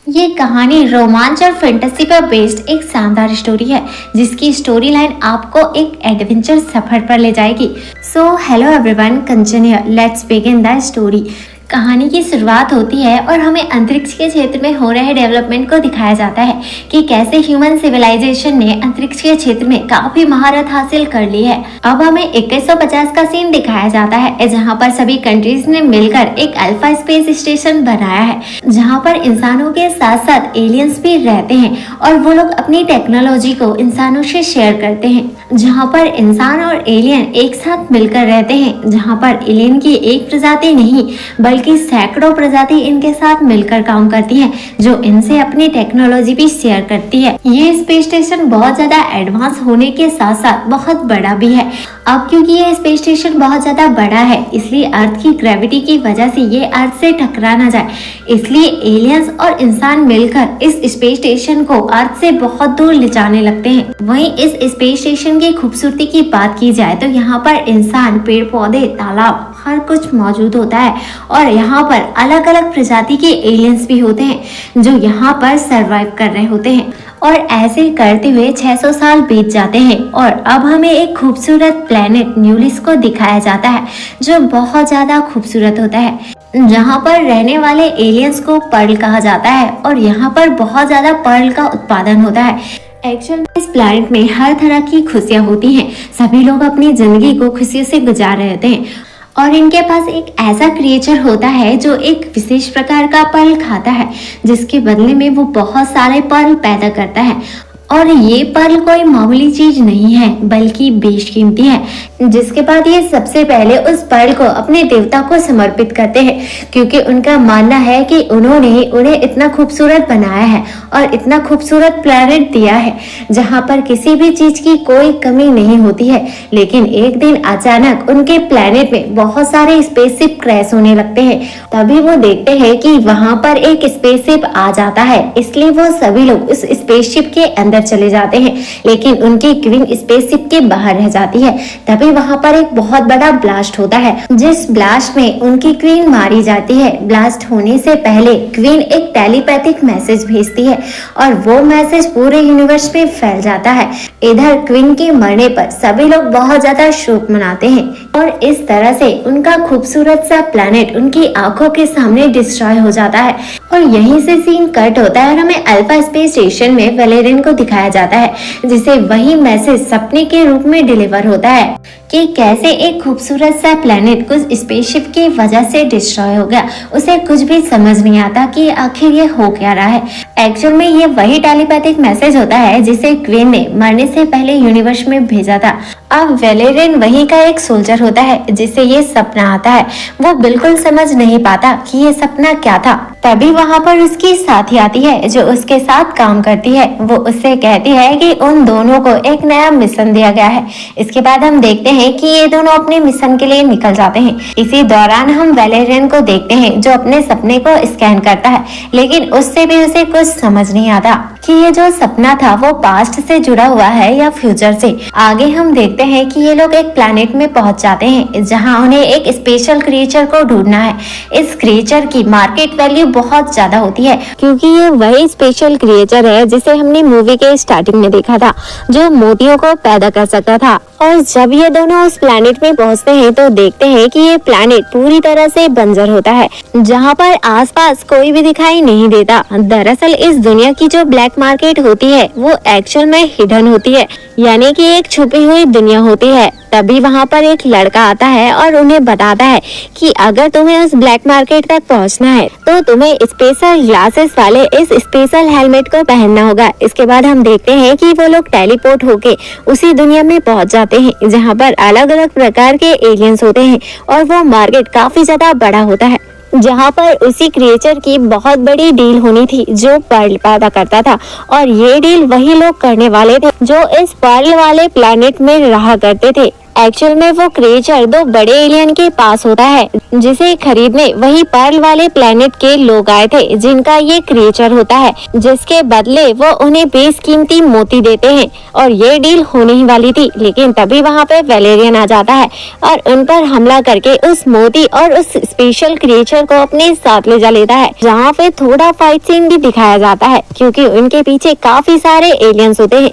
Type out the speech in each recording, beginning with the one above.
ये कहानी रोमांच और फैंटेसी पर बेस्ड एक शानदार स्टोरी है जिसकी स्टोरी लाइन आपको एक एडवेंचर सफर पर ले जाएगी। So hello everyone, Kanchan here, let's begin the story. कहानी की शुरुआत होती है और हमें अंतरिक्ष के क्षेत्र में हो रहे डेवलपमेंट को दिखाया जाता है कि कैसे ह्यूमन सिविलाइजेशन ने अंतरिक्ष के क्षेत्र में काफी महारत हासिल कर ली है। अब हमें 2150 का सीन दिखाया जाता है जहां पर सभी कंट्रीज ने मिलकर एक अल्फा स्पेस स्टेशन बनाया है जहां पर इंसानों के साथ साथ एलियंस भी रहते हैं और वो लोग अपनी टेक्नोलॉजी को इंसानों से शेयर करते हैं। जहाँ पर इंसान और एलियन एक साथ मिलकर रहते हैं, जहाँ पर एलियन की एक प्रजाति नहीं बल्कि सैकड़ों प्रजाति इनके साथ मिलकर काम करती है जो इनसे अपनी टेक्नोलॉजी भी शेयर करती है। ये स्पेस स्टेशन बहुत ज्यादा एडवांस होने के साथ साथ बहुत बड़ा भी है। अब क्योंकि ये स्पेस स्टेशन बहुत ज्यादा बड़ा है इसलिए अर्थ की ग्रेविटी की वजह से ये अर्थ से टकरा ना जाए, इसलिए एलियंस और इंसान मिलकर इस स्पेस स्टेशन को अर्थ से बहुत दूर ले जाने लगते हैं। वहीं इस स्पेस स्टेशन की खूबसूरती की बात की जाए तो यहाँ पर इंसान, पेड़ पौधे, तालाब हर कुछ मौजूद होता है और यहाँ पर अलग अलग प्रजाति के एलियंस भी होते हैं जो यहाँ पर सरवाइव कर रहे होते हैं। और ऐसे करते हुए 600 साल बीत जाते हैं और अब हमें एक खूबसूरत प्लेनेट न्यूलिस को दिखाया जाता है जो बहुत ज्यादा खूबसूरत होता है। जहाँ पर रहने वाले एलियंस को पर्ल कहा जाता है और यहाँ पर बहुत ज्यादा पर्ल का उत्पादन होता है। एक्चुअल में इस प्लैनेट में हर तरह की खुशियाँ होती हैं, सभी लोग अपनी जिंदगी को खुशी से गुजार रहे होते हैं और इनके पास एक ऐसा क्रिएचर होता है जो एक विशेष प्रकार का पर्ल खाता है जिसके बदले में वो बहुत सारे पर्ल पैदा करता है। और ये पर्ल कोई मामूली चीज नहीं है बल्कि बेशकीमती है, जिसके बाद ये सबसे पहले उस पर्ल को अपने देवता को समर्पित करते हैं क्योंकि उनका मानना है कि उन्होंने उन्हें इतना खूबसूरत बनाया है और इतना खूबसूरत प्लेनेट दिया है जहाँ पर किसी भी चीज की कोई कमी नहीं होती है। लेकिन एक दिन अचानक उनके प्लेनेट में बहुत सारे स्पेसशिप क्रैश होने लगते हैं। तभी वो देखते हैं कि वहाँ पर एक स्पेसशिप आ जाता है, इसलिए वो सभी लोग उस स्पेसशिप के अंदर चले जाते हैं लेकिन उनकी क्वीन स्पेसशिप के बाहर रह जाती है। तभी वहां पर एक बहुत बड़ा ब्लास्ट होता है जिस ब्लास्ट में उनकी क्वीन मारी जाती है। ब्लास्ट होने से पहले क्वीन एक टेलीपैथिक मैसेज भेजती है और वो मैसेज पूरे यूनिवर्स में फैल जाता है। इधर क्वीन के मरने पर सभी लोग बहुत ज्यादा शोक मनाते हैं और इस तरह से उनका खूबसूरत सा प्लेनेट उनकी आंखों के सामने डिस्ट्रॉय हो जाता है। और यहीं से सीन कट होता है और हमें अल्फा स्पेस स्टेशन में वैलेरियन को दिखाया जाता है जिसे वही मैसेज सपने के रूप में डिलीवर होता है कि कैसे एक खूबसूरत सा प्लेनेट कुछ स्पेसशिप की वजह से डिस्ट्रॉय हो गया। उसे कुछ भी समझ नहीं आता कि आखिर ये हो क्या रहा है। एक्चुअल में ये वही टेलीपैथिक मैसेज होता है जिसे क्वीन ने मरने से पहले यूनिवर्स में भेजा था। अब वैलेरियन वही का एक सोल्जर होता है जिसे ये सपना आता है। वो बिल्कुल समझ नहीं पाता कि ये सपना क्या था। तभी वहाँ पर उसकी साथी आती है जो उसके साथ काम करती है। वो उससे कहती है कि उन दोनों को एक नया मिशन दिया गया है। इसके बाद हम देखते हैं कि ये दोनों अपने मिशन के लिए निकल जाते हैं। इसी दौरान हम वैलेरियन को देखते हैं जो अपने सपने को स्कैन करता है, लेकिन उससे भी उसे कुछ समझ नहीं आता कि ये जो सपना था वो पास्ट से जुड़ा हुआ है या फ्यूचर से। आगे हम देखते हैं कि ये लोग एक प्लैनेट में पहुंच जाते हैं जहां उन्हें एक स्पेशल क्रिएचर को ढूंढना है। इस क्रिएचर की मार्केट वैल्यू बहुत ज्यादा होती है क्योंकि ये वही स्पेशल क्रिएचर है जिसे हमने मूवी के स्टार्टिंग में देखा था जो मोतियों को पैदा कर सकता था। और जब ये दोनों उस प्लैनेट में पहुंचते हैं तो देखते हैं कि ये प्लैनेट पूरी तरह से बंजर होता है जहां पर आसपास कोई भी दिखाई नहीं देता। दरअसल इस दुनिया की जो ब्लैक मार्केट होती है वो एक्चुअल में हिडन होती है, यानी कि एक छुपी हुई दुनिया होती है। तभी वहाँ पर एक लड़का आता है और उन्हें बताता है कि अगर तुम्हें उस ब्लैक मार्केट तक पहुँचना है तो तुम्हें स्पेशल ग्लासेस वाले इस स्पेशल हेलमेट को पहनना होगा। इसके बाद हम देखते हैं कि वो लोग टेलीपोर्ट होके उसी दुनिया में पहुँच जाते हैं जहाँ पर अलग अलग प्रकार के एलियंस होते हैं और वो मार्केट काफी ज्यादा बड़ा होता है जहाँ पर उसी क्रिएचर की बहुत बड़ी डील होनी थी जो पर्ल पैदा करता था। और ये डील वही लोग करने वाले थे जो इस पर्ल वाले प्लैनेट में रहा करते थे। एक्चुअल में वो क्रिएचर दो बड़े एलियन के पास होता है, जिसे खरीदने वही पर्ल वाले प्लेनेट के लोग आए थे, जिनका ये क्रिएचर होता है, जिसके बदले वो उन्हें बेशकीमती मोती देते हैं। और ये डील होने ही वाली थी, लेकिन तभी वहाँ पे वेलेरियन आ जाता है और उन पर हमला करके उस मोती और उस स्पेशल क्रिएचर को अपने साथ ले जा लेता है। जहाँ पे थोड़ा फाइट सीन भी दिखाया जाता है, क्योंकि उनके पीछे काफी सारे एलियंस होते हैं,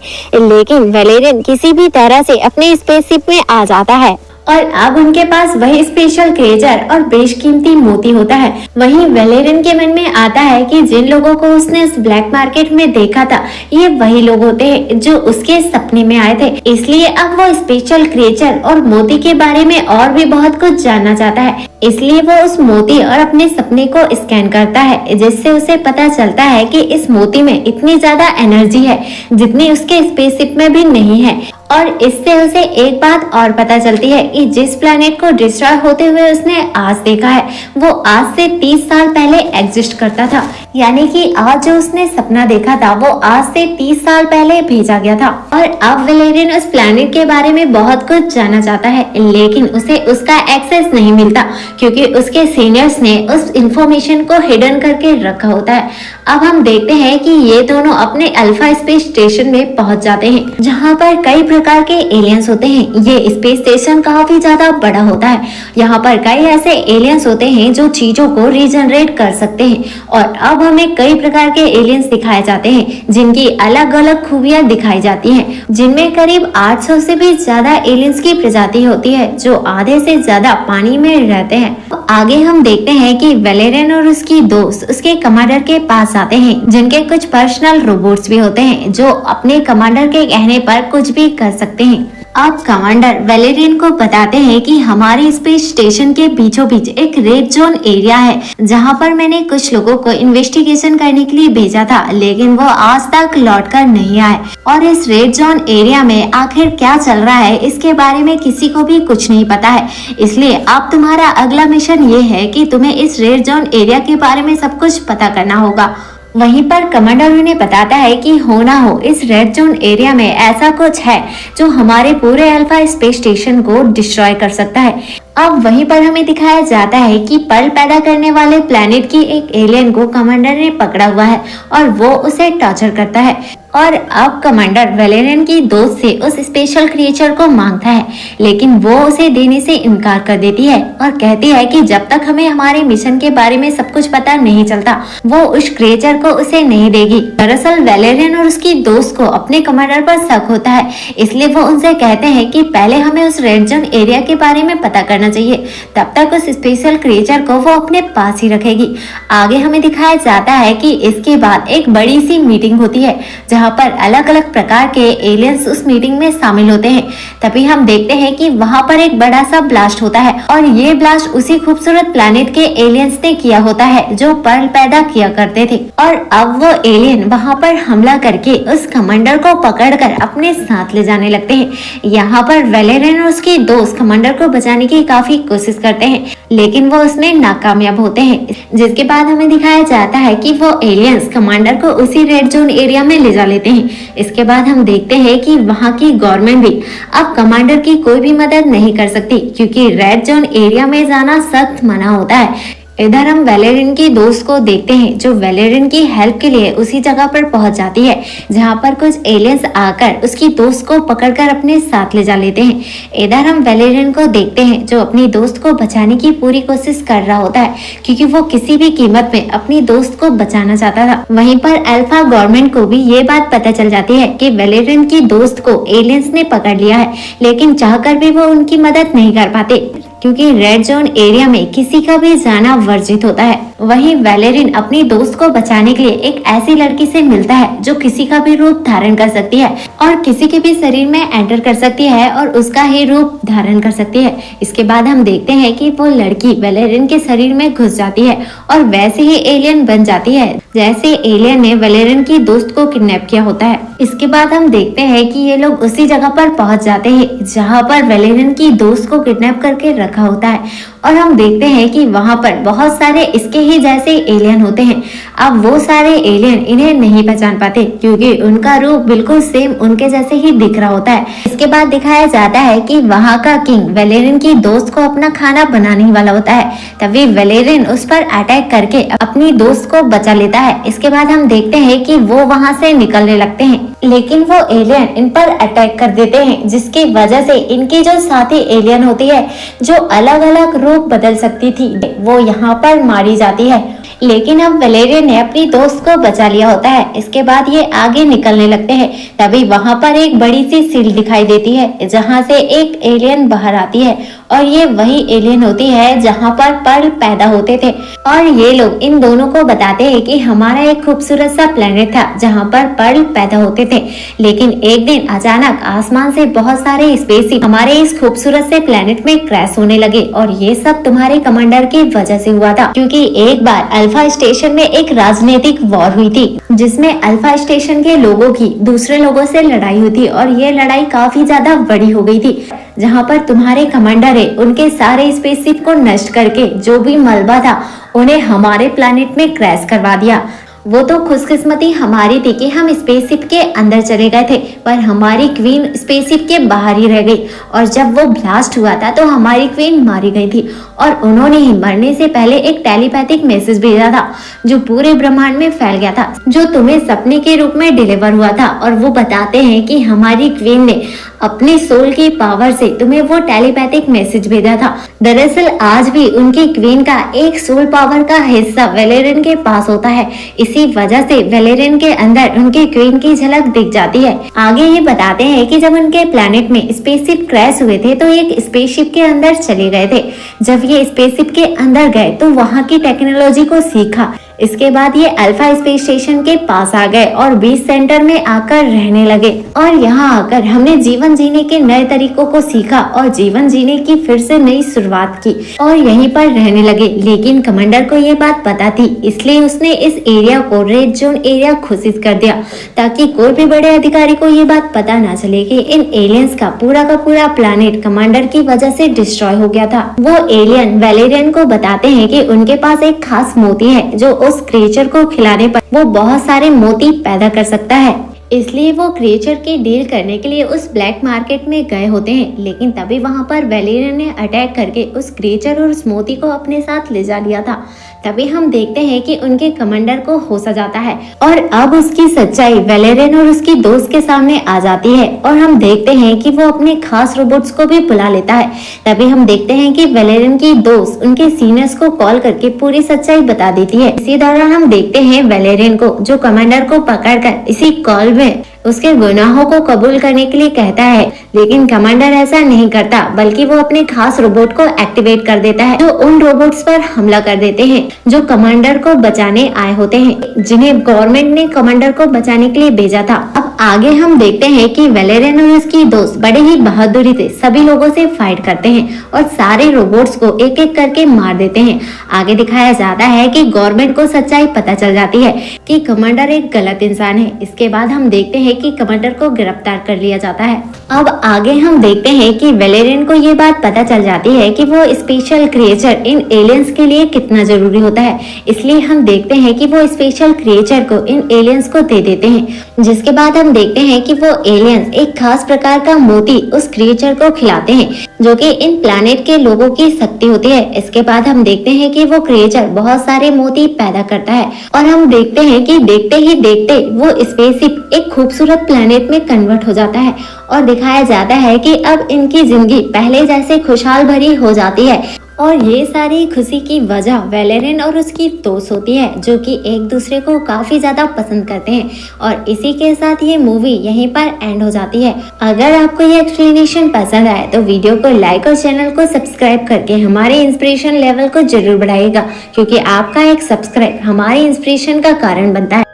लेकिन वेलेरियन किसी भी तरह से अपने स्पेसशिप में आ जाता है और अब उनके पास वही स्पेशल क्रिएचर और बेशकीमती मोती होता है। वहीं वेलेरियन के मन में आता है कि जिन लोगों को उसने उस ब्लैक मार्केट में देखा था, ये वही लोग होते हैं जो उसके सपने में आए थे। इसलिए अब वो स्पेशल क्रिएचर और मोती के बारे में और भी बहुत कुछ जानना चाहता है। इसलिए वो उस मोती और अपने सपने को स्कैन करता है, जिससे उसे पता चलता है कि इस मोती में इतनी ज्यादा एनर्जी है जितनी उसके स्पेसशिप में भी नहीं है। और इससे उसे एक बात और पता चलती है कि जिस प्लैनेट को डिस्ट्रॉय होते हुए उसने आज देखा है, वो आज से 30 साल पहले एग्जिस्ट करता था। यानी कि आज जो उसने सपना देखा था वो आज से 30 साल पहले भेजा गया था। और अब वेलेरियन उस प्लैनेट के बारे में बहुत कुछ जानना चाहता है, लेकिन उसे उसका एक्सेस नहीं मिलता, क्योंकि उसके सीनियर्स ने उस इंफॉर्मेशन को हिडन करके रखा होता है। अब हम देखते हैं कि ये दोनों अपने अल्फा स्पेस स्टेशन में पहुंच जाते हैं, जहां पर कई प्रकार के एलियंस होते हैं। ये स्पेस स्टेशन काफी ज्यादा बड़ा होता है। यहाँ पर कई ऐसे एलियंस होते हैं जो चीजों को रीजनरेट कर सकते हैं। और अब हमें कई प्रकार के एलियंस दिखाए जाते हैं, जिनकी अलग अलग खूबियां दिखाई जाती हैं, जिनमें करीब 800 से भी ज्यादा एलियंस की प्रजाति होती है, जो आधे से ज्यादा पानी में रहते हैं। आगे हम देखते हैं कि वेलेरियन और उसकी दोस्त उसके कमांडर के पास आते हैं, जिनके कुछ पर्सनल रोबोट्स भी होते हैं, जो अपने कमांडर के कहने पर कुछ भी कर सकते हैं। अब कमांडर वेलेरियन को बताते हैं कि हमारे स्पेस स्टेशन के बीचों बीच एक रेड जोन एरिया है, जहां पर मैंने कुछ लोगों को इन्वेस्टिगेशन करने के लिए भेजा था, लेकिन वो आज तक लौट कर नहीं आए। और इस रेड जोन एरिया में आखिर क्या चल रहा है, इसके बारे में किसी को भी कुछ नहीं पता है। इसलिए अब तुम्हारा अगला मिशन ये है कि तुम्हें इस रेड जोन एरिया के बारे में सब कुछ पता करना होगा। वहीं पर कमांडर उन्हें बताता है कि हो ना हो इस रेड जोन एरिया में ऐसा कुछ है जो हमारे पूरे अल्फा स्पेस स्टेशन को डिस्ट्रॉय कर सकता है। अब वहीं पर हमें दिखाया जाता है कि पर्ल पैदा करने वाले प्लेनेट की एक एलियन को कमांडर ने पकड़ा हुआ है और वो उसे टॉर्चर करता है। और अब कमांडर वेलेरियन की दोस्त से उस स्पेशल क्रिएचर को मांगता है, लेकिन वो उसे देने से इनकार कर देती है और कहती है कि जब तक हमें हमारे मिशन के बारे में सब कुछ पता नहीं चलता, वो उस क्रिएचर को उसे नहीं देगी। दरअसल वेलेरियन और उसकी दोस्त को अपने कमांडर पर शक होता है, इसलिए वो उनसे कहते हैं कि पहले हमें उस रेड जोन एरिया के बारे में पता करना चाहिए, तब तक उस स्पेशल क्रिएचर को वो अपने पास ही रखेगी। आगे हमें दिखाया जाता है कि इसके बाद एक बड़ी सी मीटिंग होती है, जहाँ पर अलग अलग प्रकार के एलियंस उस मीटिंग में शामिल होते हैं। तभी हम देखते हैं कि वहाँ पर एक बड़ा सा ब्लास्ट होता है और ये ब्लास्ट उसी खूबसूरत प्लैनेट के एलियंस ने किया होता है जो पर्ल पैदा किया करते थे। और अब वो एलियन वहाँ पर हमला करके उस कमांडर को पकड़कर अपने साथ ले जाने लगते हैं। यहाँ पर वेलेरियन और उसकी दोस्त कमांडर को बचाने की काफी कोशिश करते हैं, लेकिन वो उसमें नाकामयाब होते हैं। जिसके बाद हमें दिखाया जाता है कि वो एलियंस कमांडर को उसी रेड जोन एरिया में ले जा लेते हैं। इसके बाद हम देखते हैं कि वहाँ की गवर्नमेंट भी अब कमांडर की कोई भी मदद नहीं कर सकती, क्योंकि रेड जोन एरिया में जाना सख्त मना होता है। इधर हम वेलेरियन की दोस्त को देखते हैं, जो वेलेरियन की हेल्प के लिए उसी जगह पर पहुंच जाती है, जहां पर कुछ एलियंस आकर उसकी दोस्त को पकड़कर अपने साथ ले जा लेते हैं। इधर हम वेलेरियन को देखते हैं, जो अपनी दोस्त को बचाने की पूरी कोशिश कर रहा होता है, क्योंकि वो किसी भी कीमत में अपनी दोस्त को बचाना चाहता था। वहीं पर अल्फा गवर्नमेंट को भी ये बात पता चल जाती है कि वेलेरियन की दोस्त को एलियंस ने पकड़ लिया है, लेकिन चाहकर भी वो उनकी मदद नहीं कर पाते, क्योंकि रेड जोन एरिया में किसी का भी जाना वर्जित होता है। वहीं वेलेरियन अपनी दोस्त को बचाने के लिए एक ऐसी लड़की से मिलता है जो किसी का भी रूप धारण कर सकती है और किसी के भी शरीर में एंटर कर सकती है और उसका ही रूप धारण कर सकती है। इसके बाद हम देखते हैं कि वो लड़की वेलेरियन के शरीर में घुस जाती है और वैसे ही एलियन बन जाती है, जैसे एलियन ने वेलेरियन की दोस्त को किडनैप किया होता है। इसके बाद हम देखते हैं कि ये लोग उसी जगह पर पहुंच जाते हैं जहां पर वेलेरियन की दोस्त को किडनैप करके रखा होता है और हम देखते हैं कि वहां पर बहुत सारे इसके ही जैसे एलियन होते हैं। अब वो सारे एलियन इन्हें नहीं पहचान पाते क्योंकि उनका रूप बिल्कुल सेम उनके जैसे ही दिख रहा होता है। इसके बाद दिखाया जाता है कि वहाँ का किंग वैलेरियन की दोस्त को अपना खाना बनाने वाला होता है। तभी वैलेरियन उस पर अटैक करके अपनी दोस्त को बचा लेता है। इसके बाद हम देखते हैं कि वो वहाँ से निकलने लगते हैं, लेकिन वो एलियन इन पर अटैक कर देते हैं, जिसकी वजह से इनकी जो साथी एलियन होती है जो अलग अलग रूप बदल सकती थी वो यहाँ पर मारी जाती है। लेकिन अब वैलेरियन ने अपनी दोस्त को बचा लिया होता है। इसके बाद ये आगे निकलने लगते हैं। तभी वहाँ पर एक बड़ी सी सील दिखाई देती है जहाँ से एक एलियन बाहर आती है और ये वही एलियन होती है जहाँ पर पर्ल पैदा होते थे। और ये लोग इन दोनों को बताते हैं कि हमारा एक खूबसूरत सा प्लेनेट था जहाँ पर पर्ल पैदा होते थे, लेकिन एक दिन अचानक आसमान से बहुत सारे स्पेसशिप हमारे इस खूबसूरत से प्लेनेट में क्रैश होने लगे और ये सब तुम्हारे कमांडर की वजह से हुआ था, क्योंकि एक बार अल्फा स्टेशन में एक राजनीतिक वॉर हुई थी जिसमें अल्फा स्टेशन के लोगों की दूसरे लोगों से लड़ाई हुई थी और ये लड़ाई काफी ज्यादा बड़ी हो गई थी, जहाँ पर तुम्हारे कमांडर है उनके सारे स्पेसशिप को नष्ट करके जो भी मलबा था उन्हें हमारे प्लैनेट में क्रैश करवा दिया। वो तो खुशकिस्मती हमारी थी कि हम स्पेसशिप के अंदर चले गए थे, पर हमारी क्वीन स्पेसशिप के बाहर ही रह गई और जब वो ब्लास्ट हुआ था तो हमारी क्वीन मारी गई थी और उन्होंने ही मरने से पहले एक टेलीपैथिक मैसेज भेजा था जो पूरे ब्रह्मांड में फैल गया था, जो तुम्हें सपने के रूप में डिलीवर हुआ था। और वो बताते हैं कि हमारी क्वीन ने अपने सोल की पावर से तुम्हें वो टेलीपैथिक मैसेज भेजा था। दरअसल आज भी उनकी क्वीन का एक सोल पावर का हिस्सा वैलेरियन के पास होता है, इसी वजह से वैलेरियन के अंदर उनकी क्वीन की झलक दिख जाती है। आगे ये बताते हैं कि जब उनके प्लैनेट में स्पेसशिप क्रैश हुए थे तो एक स्पेसशिप के अंदर चले गए थे। जब ये स्पेसशिप के अंदर गए तो वहाँ की टेक्नोलॉजी को सीखा। इसके बाद ये अल्फा स्पेस स्टेशन के पास आ गए और बीच सेंटर में आकर रहने लगे और यहाँ आकर हमने जीवन जीने के नए तरीकों को सीखा और जीवन जीने की फिर से नई शुरुआत की और यहीं पर रहने लगे। लेकिन कमांडर को ये बात पता थी, इसलिए उसने इस एरिया को रेड जोन एरिया घोषित कर दिया ताकि कोई भी बड़े अधिकारी को ये बात पता ना चले कि इन एलियंस का पूरा प्लैनेट कमांडर की वजह से डिस्ट्रॉय हो गया था। वो एलियन वैलेरियन को बताते हैं कि उनके पास एक खास मोती है जो उस क्रिएचर को खिलाने पर वो बहुत सारे मोती पैदा कर सकता है, इसलिए वो क्रिएचर की डील करने के लिए उस ब्लैक मार्केट में गए होते हैं। लेकिन तभी वहां पर वैलेरियन ने अटैक करके उस क्रिएचर और उस मोती को अपने साथ ले जा लिया था। तभी हम देखते हैं कि उनके कमांडर को होश आ जाता है और अब उसकी सच्चाई वैलेरियन और उसकी दोस्त के सामने आ जाती है और हम देखते हैं कि वो अपने खास रोबोट्स को भी बुला लेता है। तभी हम देखते हैं कि वैलेरियन की दोस्त उनके सीनियर्स को कॉल करके पूरी सच्चाई बता देती है। इसी दौरान हम देखते हैं वैलेरियन को जो कमांडर को पकड़कर इसी कॉल में उसके गुनाहों को कबूल करने के लिए कहता है, लेकिन कमांडर ऐसा नहीं करता बल्कि वो अपने खास रोबोट को एक्टिवेट कर देता है जो उन रोबोट्स पर हमला कर देते हैं जो कमांडर को बचाने आए होते हैं, जिन्हें गवर्नमेंट ने कमांडर को बचाने के लिए भेजा था। अब आगे हम देखते हैं कि वैलेरियन और उसकी दोस्त बड़े ही बहादुरी से सभी लोगों से फाइट करते हैं और सारे रोबोट्स को एक एक करके मार देते हैं। आगे दिखाया जाता है कि गवर्नमेंट को सच्चाई पता चल जाती है कि कमांडर एक गलत इंसान है। इसके बाद हम देखते हैं कि कमांडर को गिरफ्तार कर लिया जाता है। अब आगे हम देखते हैं कि वैलेरियन को ये बात पता चल जाती है कि वो स्पेशल क्रिएचर इन एलियंस के लिए कितना जरूरी होता है, इसलिए हम देखते हैं कि वो स्पेशल क्रिएचर को इन एलियंस को दे देते हैं। जिसके बाद हम देखते हैं कि वो एलियंस एक खास प्रकार का मोती उस क्रिएचर को खिलाते हैं जो कि इन प्लैनेट के लोगों की शक्ति होती है। इसके बाद हम देखते हैं कि वो क्रिएचर बहुत सारे मोती पैदा करता है और हम देखते हैं कि देखते ही देखते वो स्पेसशिप एक खूबसूरत प्लैनेट में कन्वर्ट हो जाता है और दिखाया जाता है कि अब इनकी जिंदगी पहले जैसे खुशहाल भरी हो जाती है। और ये सारी खुशी की वजह वैलेरियन और उसकी दोस्त होती है जो कि एक दूसरे को काफी ज्यादा पसंद करते हैं। और इसी के साथ ये मूवी यहीं पर एंड हो जाती है। अगर आपको ये एक्सप्लेनेशन पसंद आए तो वीडियो को लाइक और चैनल को सब्सक्राइब करके हमारे इंस्पिरेशन लेवल को जरूर बढ़ाइएगा, क्योंकि आपका एक सब्सक्राइब हमारे इंस्पिरेशन का कारण बनता है।